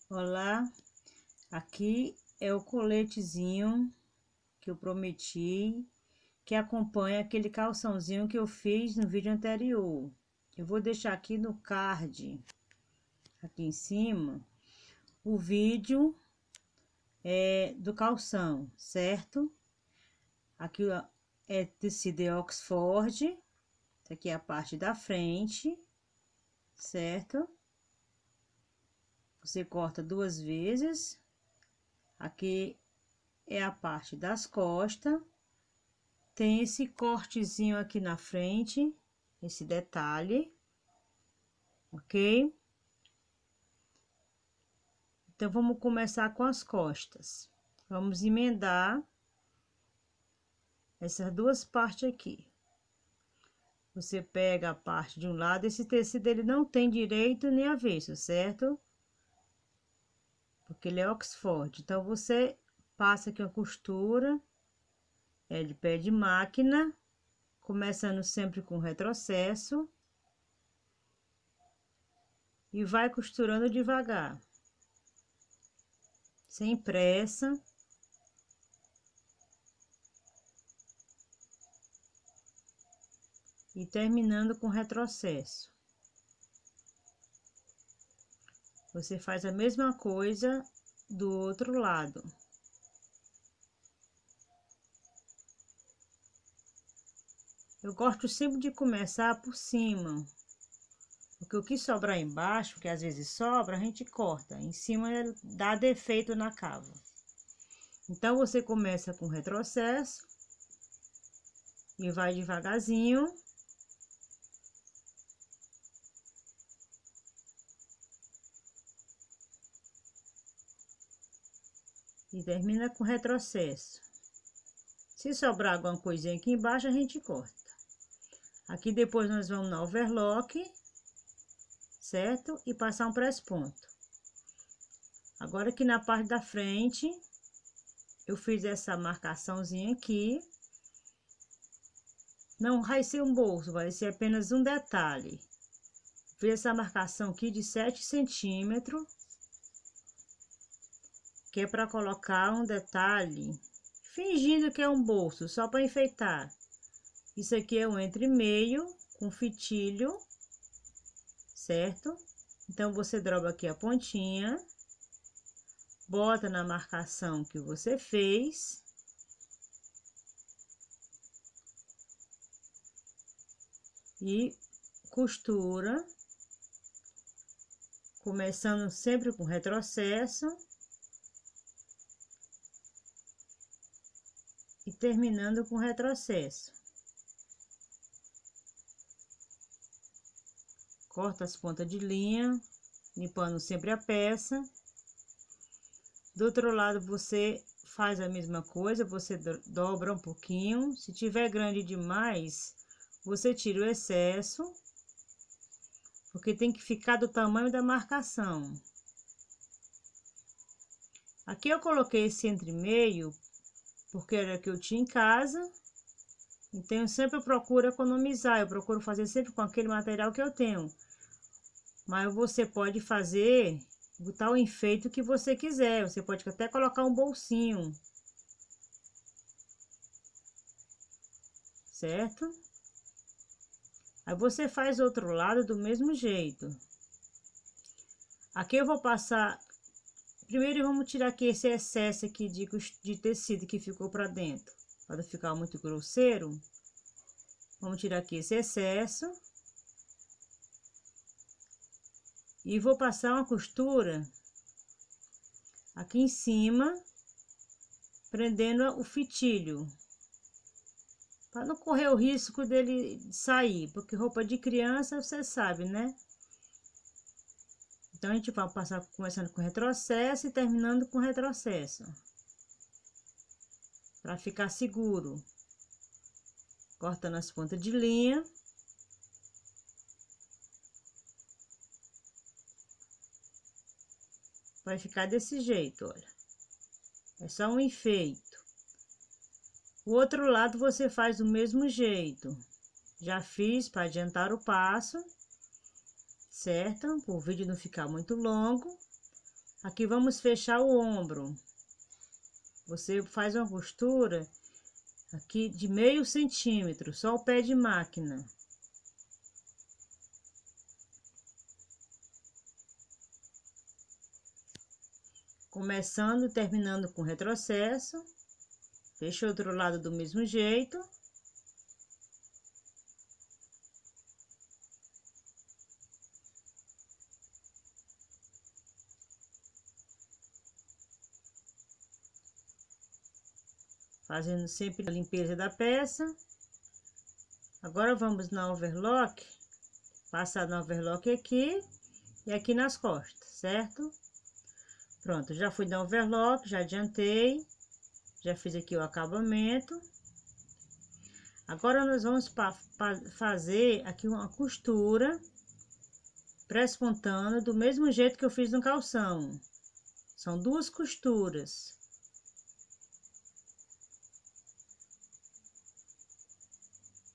Olá, aqui é o coletezinho que eu prometi, que acompanha aquele calçãozinho que eu fiz no vídeo anterior. Eu vou deixar aqui no card, aqui em cima, o vídeo do calção, certo? Aqui ó, é tecido de Oxford, essa aqui é a parte da frente, certo? Você corta 2 vezes. Aqui é a parte das costas. Tem esse cortezinho aqui na frente, esse detalhe, ok? Então, vamos começar com as costas. Vamos emendar essas duas partes aqui. Você pega a parte de um lado, esse tecido ele não tem direito nem avesso, certo? Porque ele é Oxford. Então, você passa aqui uma costura, de pé de máquina, começando sempre com retrocesso. E vai costurando devagar, sem pressa. E terminando com retrocesso. Você faz a mesma coisa do outro lado. Eu gosto sempre de começar por cima, porque o que sobrar embaixo, que às vezes sobra, a gente corta. Em cima dá defeito na cava. Então, você começa com retrocesso e vai devagarzinho. E termina com retrocesso. Se sobrar alguma coisinha aqui embaixo, a gente corta. Aqui depois nós vamos na overlock, certo? E passar um press ponto. Agora aqui na parte da frente, eu fiz essa marcaçãozinha aqui. Não vai ser um bolso, vai ser apenas um detalhe. Fiz essa marcação aqui de 7 centímetros, que é para colocar um detalhe, fingindo que é um bolso, só para enfeitar. Isso aqui é um entre meio com fitilho, certo? Então, você dobra aqui a pontinha, bota na marcação que você fez. E costura, começando sempre com retrocesso. E terminando com retrocesso. Corta as pontas de linha, limpando sempre a peça. Do outro lado, você faz a mesma coisa, você dobra um pouquinho. Se tiver grande demais, você tira o excesso, porque tem que ficar do tamanho da marcação. Aqui eu coloquei esse entre meio, porque era que eu tinha em casa. Então, eu sempre procuro economizar, eu procuro fazer sempre com aquele material que eu tenho. Mas você pode fazer, botar o enfeite que você quiser. Você pode até colocar um bolsinho. Certo? Aí você faz o outro lado do mesmo jeito. Aqui eu vou passar... Primeiro vamos tirar aqui esse excesso aqui de tecido que ficou pra dentro. Para não ficar muito grosseiro. Vamos tirar aqui esse excesso. E vou passar uma costura aqui em cima, prendendo o fitilho, para não correr o risco dele sair, porque roupa de criança você sabe, né? Então, a gente vai passar começando com retrocesso e terminando com retrocesso, para ficar seguro. Cortando as pontas de linha. Vai ficar desse jeito, olha. É só um enfeite. O outro lado você faz do mesmo jeito. Já fiz para adiantar o passo, certo? Para o vídeo não ficar muito longo. Aqui vamos fechar o ombro. Você faz uma costura aqui de meio centímetro, só o pé de máquina. Começando e terminando com retrocesso. Fecha o outro lado do mesmo jeito. Fazendo sempre a limpeza da peça. Agora vamos na overlock, passar na overlock aqui e aqui nas costas, certo? Pronto, já fui na overlock, já adiantei, já fiz aqui o acabamento. Agora nós vamos fazer aqui uma costura pré-espontânea do mesmo jeito que eu fiz no calção. São duas costuras.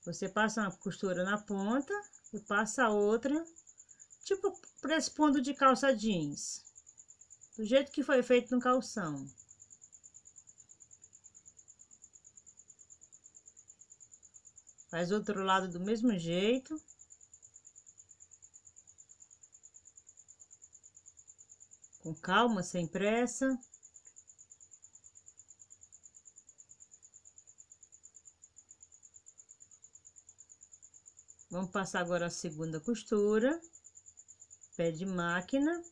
Você passa uma costura na ponta e passa a outra, tipo pré-espondo de calça jeans, do jeito que foi feito no calção. Faz outro lado do mesmo jeito. Com calma, sem pressa. Vamos passar agora a segunda costura, pé de máquina.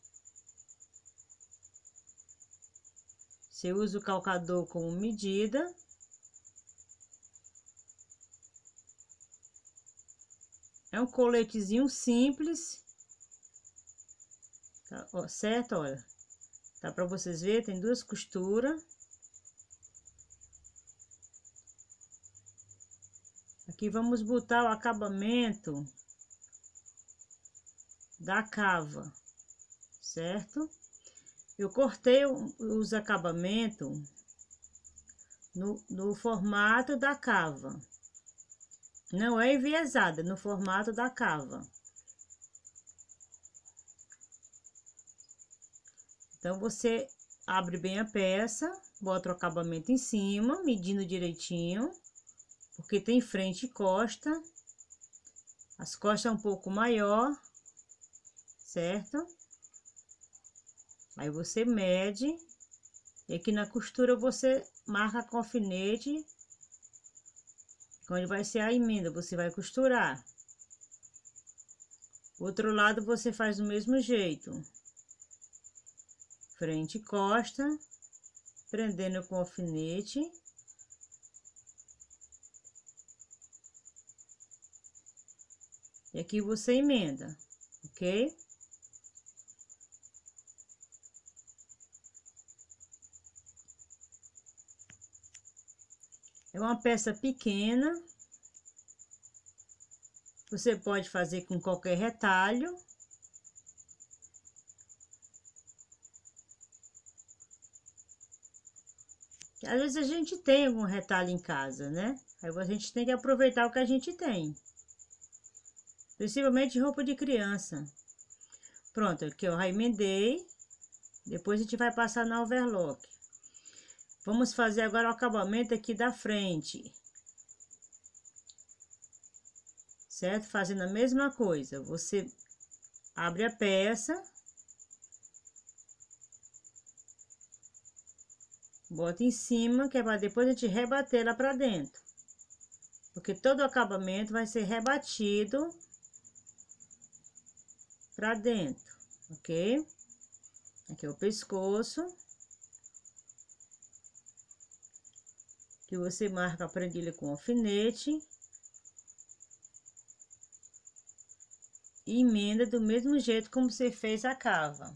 Você usa o calcador como medida. É um coletezinho simples, tá, ó, certo? Olha, tá para vocês verem, tem duas costuras. Aqui vamos botar o acabamento da cava, certo? Eu cortei os acabamentos no formato da cava. Não é enviesada, no formato da cava. Então, você abre bem a peça, bota o acabamento em cima, medindo direitinho, porque tem frente e costa. As costas é um pouco maior, certo? Aí você mede, e aqui na costura você marca com alfinete, onde vai ser a emenda, você vai costurar. O outro lado você faz do mesmo jeito. Frente e costa, prendendo com alfinete. E aqui você emenda, ok? É uma peça pequena. Você pode fazer com qualquer retalho. Às vezes a gente tem algum retalho em casa, né? Aí a gente tem que aproveitar o que a gente tem. Principalmente roupa de criança. Pronto, aqui eu já emendei. Depois a gente vai passar na overlock. Vamos fazer agora o acabamento aqui da frente. Certo? Fazendo a mesma coisa. Você abre a peça. Bota em cima, que é para depois a gente rebater lá pra dentro. Porque todo o acabamento vai ser rebatido pra dentro, ok? Aqui é o pescoço. Que você marca a prendilha com alfinete. E emenda do mesmo jeito como você fez a cava.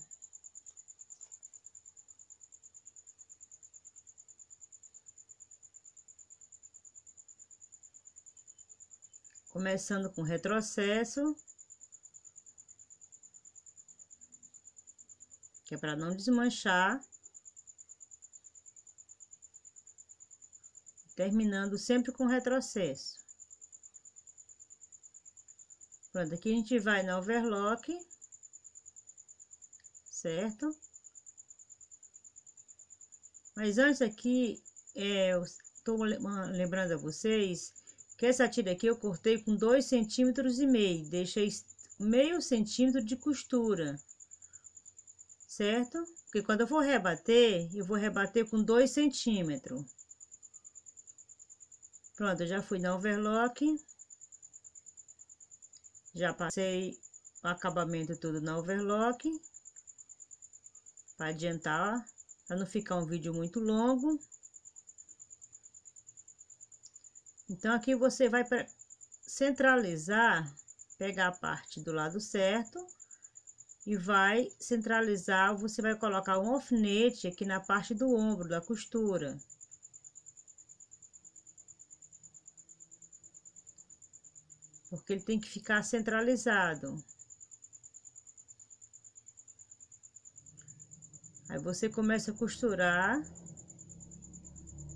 Começando com retrocesso. Que é para não desmanchar. Terminando sempre com retrocesso. Pronto, aqui a gente vai na overlock. Certo? Mas antes aqui, eu estou lembrando a vocês que essa tira aqui eu cortei com 2,5 centímetros, deixei meio centímetro de costura, certo? Porque quando eu for rebater, eu vou rebater com 2 centímetros. Pronto, eu já fui na overlock, já passei o acabamento todo na overlock, para adiantar, para não ficar um vídeo muito longo. Então, aqui você vai centralizar, pegar a parte do lado certo e vai centralizar, você vai colocar um alfinete aqui na parte do ombro da costura. Porque ele tem que ficar centralizado. Aí você começa a costurar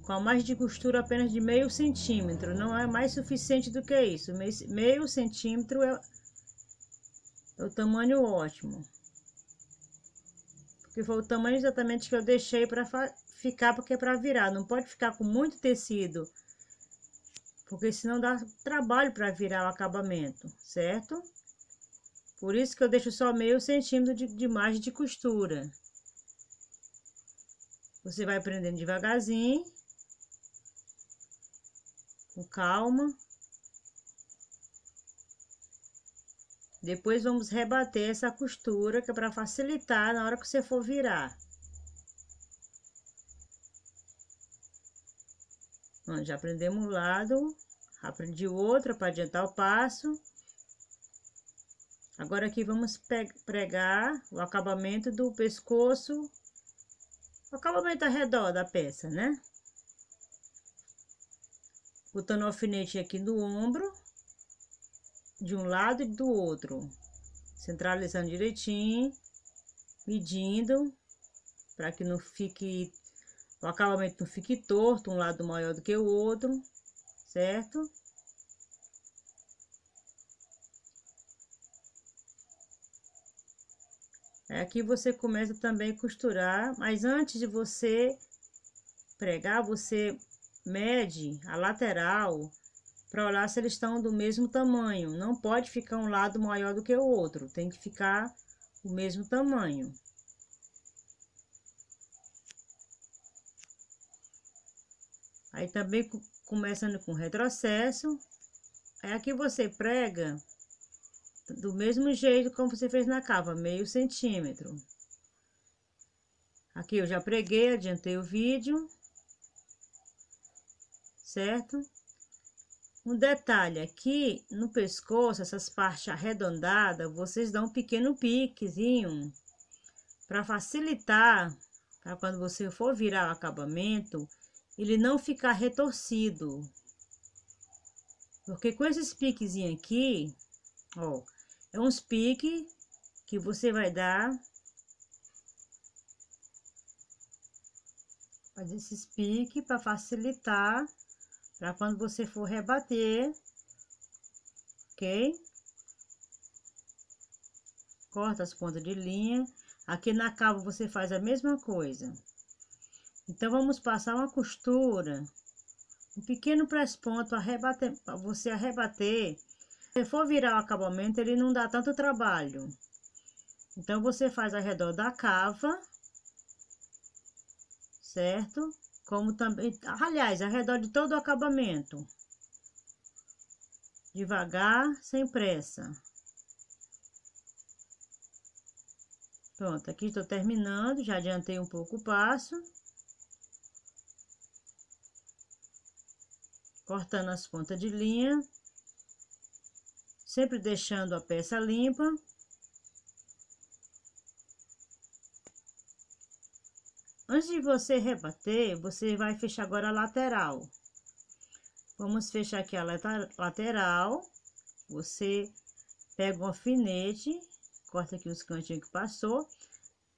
com a margem de costura apenas de meio centímetro, não é mais suficiente do que isso. Meio centímetro é o tamanho ótimo. Porque foi o tamanho exatamente que eu deixei para ficar, porque é para virar. Não pode ficar com muito tecido, porque senão dá trabalho para virar o acabamento, certo? Por isso que eu deixo só meio centímetro de margem de costura. Você vai prendendo devagarzinho, com calma. Depois vamos rebater essa costura, que é para facilitar na hora que você for virar. Bom, já prendemos um lado, aprendi o outro para adiantar o passo. Agora aqui vamos pregar o acabamento do pescoço, o acabamento ao redor da peça, né? Botando o alfinete aqui no ombro, de um lado e do outro, centralizando direitinho, medindo, para que não fique, o acabamento não fique torto, um lado maior do que o outro, certo? Aqui você começa também a costurar, mas antes de você pregar, você mede a lateral para olhar se eles estão do mesmo tamanho. Não pode ficar um lado maior do que o outro, tem que ficar o mesmo tamanho. Aí também começando com retrocesso, aí aqui você prega do mesmo jeito como você fez na cava, meio centímetro. Aqui eu já preguei, adiantei o vídeo, certo? Um detalhe aqui no pescoço, essas partes arredondadas, vocês dão um pequeno piquezinho para facilitar, para quando você for virar o acabamento, ele não ficar retorcido. Porque com esses piquezinhos aqui, ó, é uns piques que você vai dar, fazer esses piques para facilitar, para quando você for rebater, ok? Corta as pontas de linha. Aqui na cava você faz a mesma coisa. Então, vamos passar uma costura, um pequeno press-ponto, para você arrebater. Se for virar o acabamento, ele não dá tanto trabalho. Então, você faz ao redor da cava, certo? Como também, aliás, ao redor de todo o acabamento. Devagar, sem pressa. Pronto, aqui estou terminando, já adiantei um pouco o passo. Cortando as pontas de linha, sempre deixando a peça limpa. Antes de você rebater, você vai fechar agora a lateral. Vamos fechar aqui a lateral. Você pega um alfinete, corta aqui os cantinhos que passou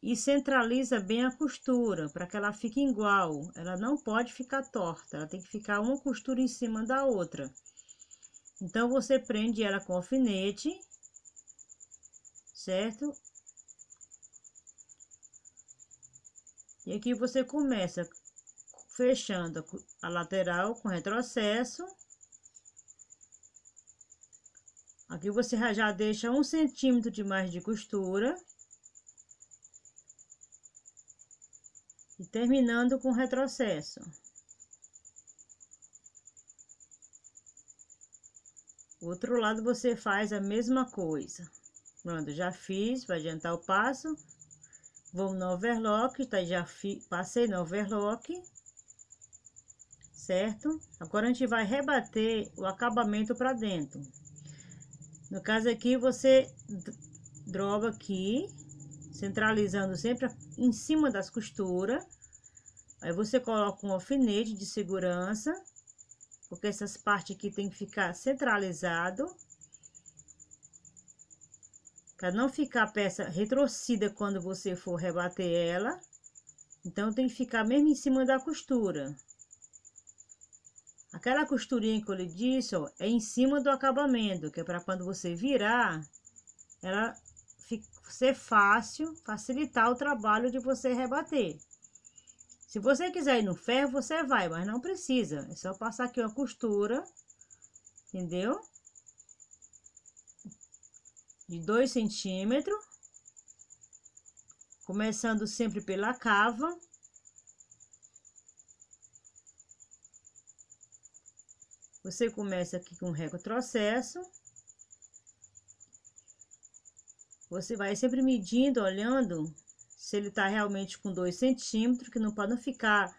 e centraliza bem a costura, para que ela fique igual. Ela não pode ficar torta, ela tem que ficar uma costura em cima da outra. Então, você prende ela com alfinete, certo? E aqui você começa fechando a lateral com retrocesso. Aqui você já deixa 1 centímetro de margem de costura. E terminando com retrocesso. O outro lado você faz a mesma coisa. Pronto, já fiz, para adiantar o passo. Vou no overlock, tá? Passei no overlock. Certo? Agora a gente vai rebater o acabamento para dentro. No caso aqui, você dobra aqui, centralizando sempre em cima das costuras. Aí você coloca um alfinete de segurança, porque essas partes aqui tem que ficar centralizado, para não ficar a peça retorcida quando você for rebater ela. Então tem que ficar mesmo em cima da costura. Aquela costurinha que eu lhe disse, ó, é em cima do acabamento, que é para quando você virar, ela ser fácil, facilitar o trabalho de você rebater. Se você quiser ir no ferro, você vai, mas não precisa. É só passar aqui uma costura, entendeu? De 2 centímetros. Começando sempre pela cava. Você começa aqui com retrocesso. Você vai sempre medindo, olhando se ele tá realmente com 2 centímetros, que não pode ficar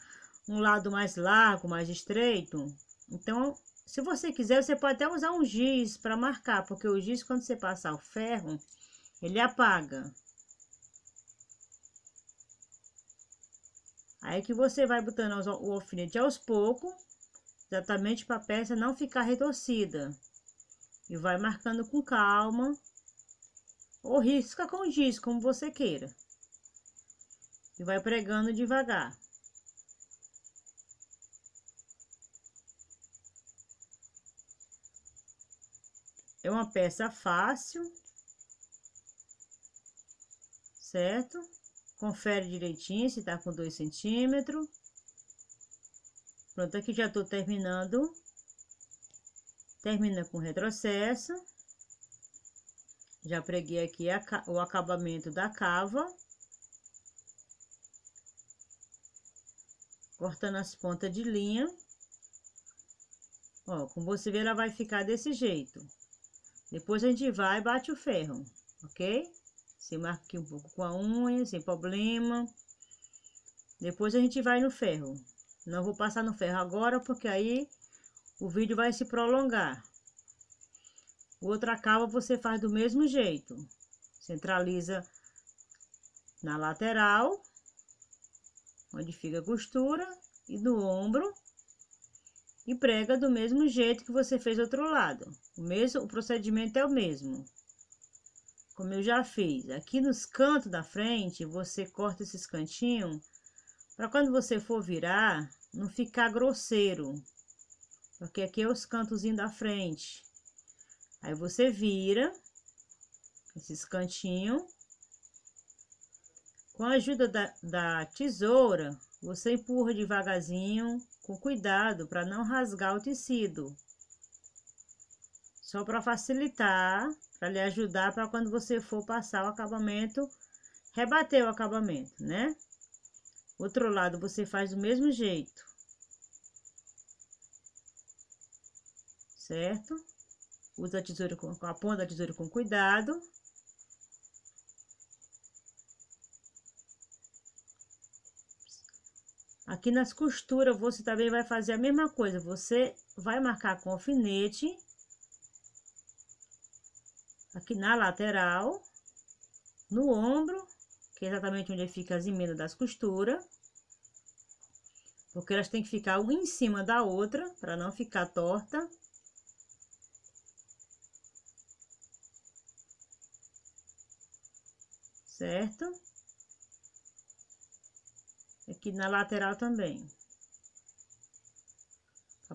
um lado mais largo, mais estreito. Então, se você quiser, você pode até usar um giz para marcar, porque o giz, quando você passar o ferro, ele apaga. Aí que você vai botando o alfinete aos poucos, exatamente para a peça não ficar retorcida. E vai marcando com calma, ou risca com giz, como você queira. E vai pregando devagar. É uma peça fácil, certo? Confere direitinho se tá com 2 centímetros. Pronto, aqui já tô terminando. Termina com retrocesso. Já preguei aqui o acabamento da cava. Cortando as pontas de linha. Ó, como você vê, ela vai ficar desse jeito. Depois a gente vai e bate o ferro, ok? Você marca aqui um pouco com a unha, sem problema. Depois a gente vai no ferro. Não vou passar no ferro agora, porque aí o vídeo vai se prolongar. Outra cava você faz do mesmo jeito. Centraliza na lateral, onde fica a costura, e no ombro. E prega do mesmo jeito que você fez do outro lado. O procedimento é o mesmo. Como eu já fiz. Aqui nos cantos da frente, você corta esses cantinhos, para quando você for virar, não ficar grosseiro. Porque aqui é os cantozinhos da frente. Aí você vira esses cantinhos. Com a ajuda da tesoura, você empurra devagarzinho, com cuidado, para não rasgar o tecido. Só para facilitar, para lhe ajudar para quando você for passar o acabamento, rebater o acabamento, né? Outro lado você faz do mesmo jeito. Certo? Usa a tesoura com a ponta da tesoura com cuidado. Aqui nas costuras você também vai fazer a mesma coisa. Você vai marcar com alfinete. Aqui na lateral. No ombro, que é exatamente onde fica as emendas das costuras. Porque elas têm que ficar uma em cima da outra, para não ficar torta. Certo? Aqui na lateral também.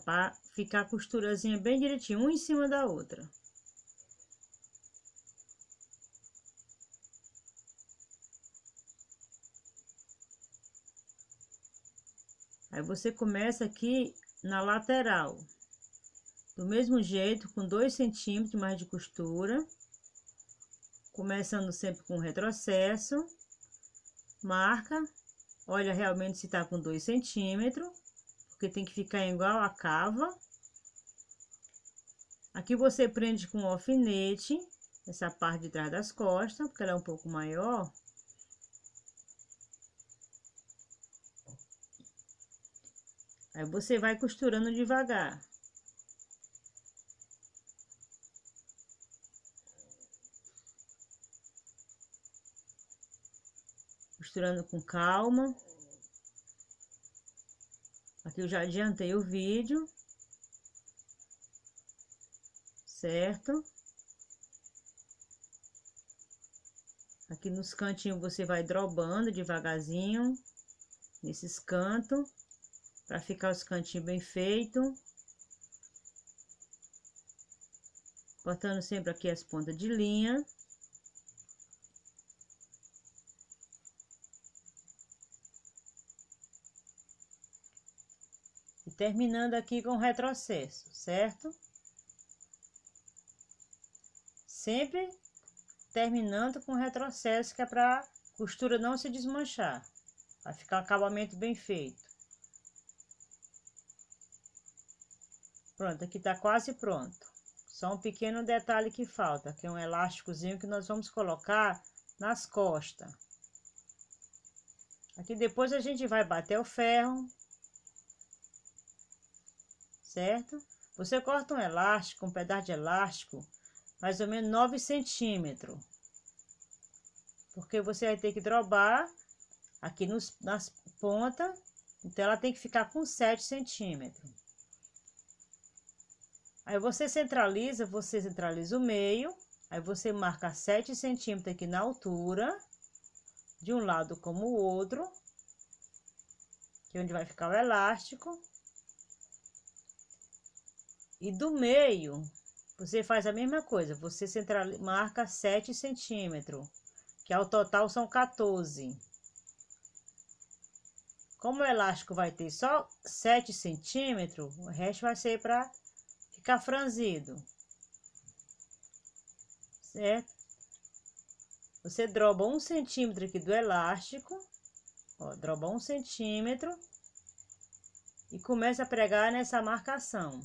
Para ficar a costurazinha bem direitinho, uma em cima da outra. Aí você começa aqui na lateral. Do mesmo jeito, com 2 centímetros mais de costura. Começando sempre com retrocesso. Marca. Olha realmente se tá com 2 centímetros. Porque tem que ficar igual a cava. Aqui você prende com um alfinete. Essa parte de trás das costas, porque ela é um pouco maior. Aí você vai costurando devagar. Costurando com calma. Aqui eu já adiantei o vídeo. Certo? Aqui nos cantinhos você vai dobrando devagarzinho. Nesses cantos. Para ficar os cantinhos bem feitos. Cortando sempre aqui as pontas de linha. E terminando aqui com retrocesso, certo? Sempre terminando com retrocesso, que é para costura não se desmanchar. Vai ficar um acabamento bem feito. Pronto, aqui tá quase pronto. Só um pequeno detalhe que falta, que é um elásticozinho que nós vamos colocar nas costas. Aqui depois a gente vai bater o ferro. Certo? Você corta um elástico, um pedaço de elástico, mais ou menos 9 centímetros. Porque você vai ter que dobrar aqui nas pontas. Então, ela tem que ficar com 7 centímetros. Aí você centraliza o meio. Aí você marca 7 centímetros aqui na altura. De um lado como o outro. Que é onde vai ficar o elástico. E do meio, você faz a mesma coisa. Você marca 7 centímetros. Que ao total são 14. Como o elástico vai ter só 7 centímetros, o resto vai ser para ficar franzido. Certo? Você dobra 1 centímetro aqui do elástico. Ó, dobra 1 centímetro. E começa a pregar nessa marcação.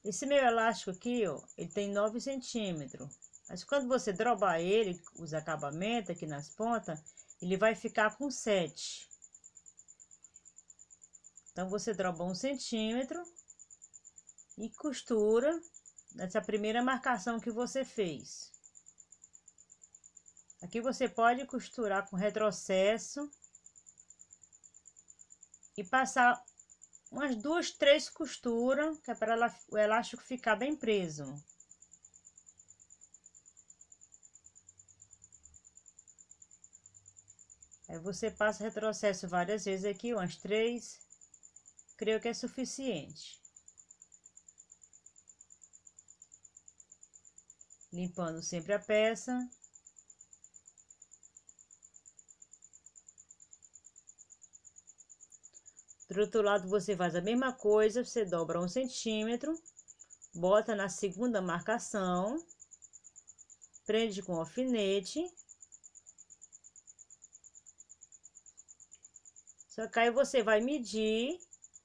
Esse meu elástico aqui, ó, ele tem 9 centímetros. Mas quando você dobrar ele, os acabamentos aqui nas pontas, ele vai ficar com 7. Então, você dobra 1 centímetro e costura nessa primeira marcação que você fez. Aqui você pode costurar com retrocesso e passar umas 2, 3 costuras, que é para o elástico ficar bem preso. Aí você passa retrocesso várias vezes aqui, umas 3, creio que é suficiente. Limpando sempre a peça. Do outro lado você faz a mesma coisa, você dobra 1 centímetro, bota na segunda marcação, prende com alfinete. Só que aí você vai medir,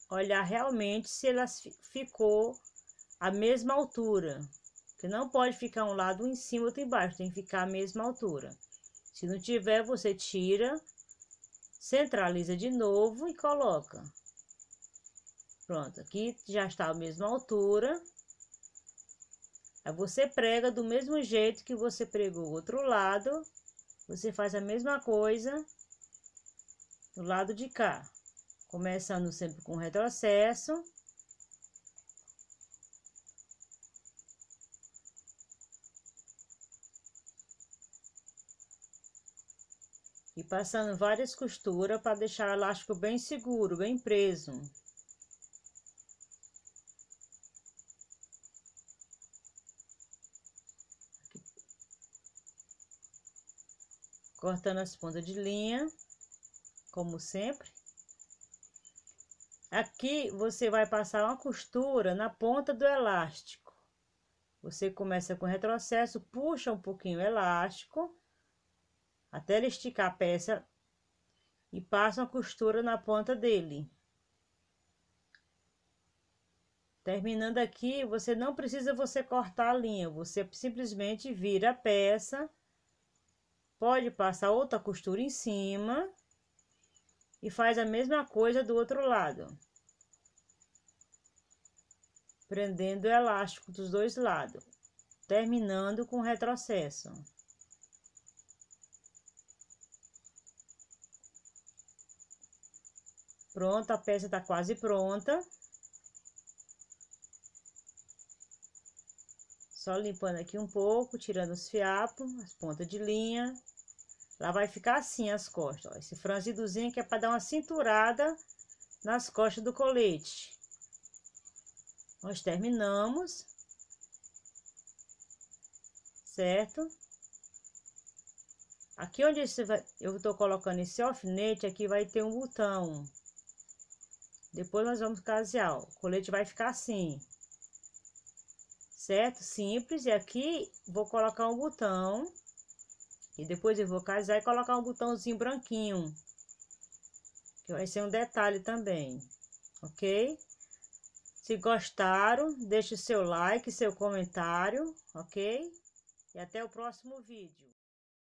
olhar realmente se ela ficou a mesma altura. Que não pode ficar um lado em cima, outro embaixo, tem que ficar a mesma altura. Se não tiver, você tira, centraliza de novo e coloca. Pronto, aqui já está a mesma altura. Aí você prega do mesmo jeito que você pregou o outro lado. Você faz a mesma coisa do lado de cá. Começando sempre com retrocesso. E passando várias costuras para deixar o elástico bem seguro, bem preso. Cortando as pontas de linha, como sempre. Aqui você vai passar uma costura na ponta do elástico. Você começa com retrocesso, puxa um pouquinho o elástico, até ele esticar a peça e passa uma costura na ponta dele. Terminando aqui, você não precisa cortar a linha, você simplesmente vira a peça, pode passar outra costura em cima e faz a mesma coisa do outro lado. Prendendo o elástico dos dois lados, terminando com retrocesso. Pronto, a peça tá quase pronta. Só limpando aqui um pouco, tirando os fiapos, as pontas de linha. Ela vai ficar assim as costas, ó. Esse franzidozinho que é para dar uma cinturada nas costas do colete. Nós terminamos, certo? Aqui onde eu tô colocando esse alfinete, aqui vai ter um botão. Depois nós vamos casear, o colete vai ficar assim, certo? Simples. E aqui vou colocar um botão. E depois eu vou casear e colocar um botãozinho branquinho, que vai ser um detalhe também, ok? Se gostaram, deixe seu like, seu comentário, ok? E até o próximo vídeo.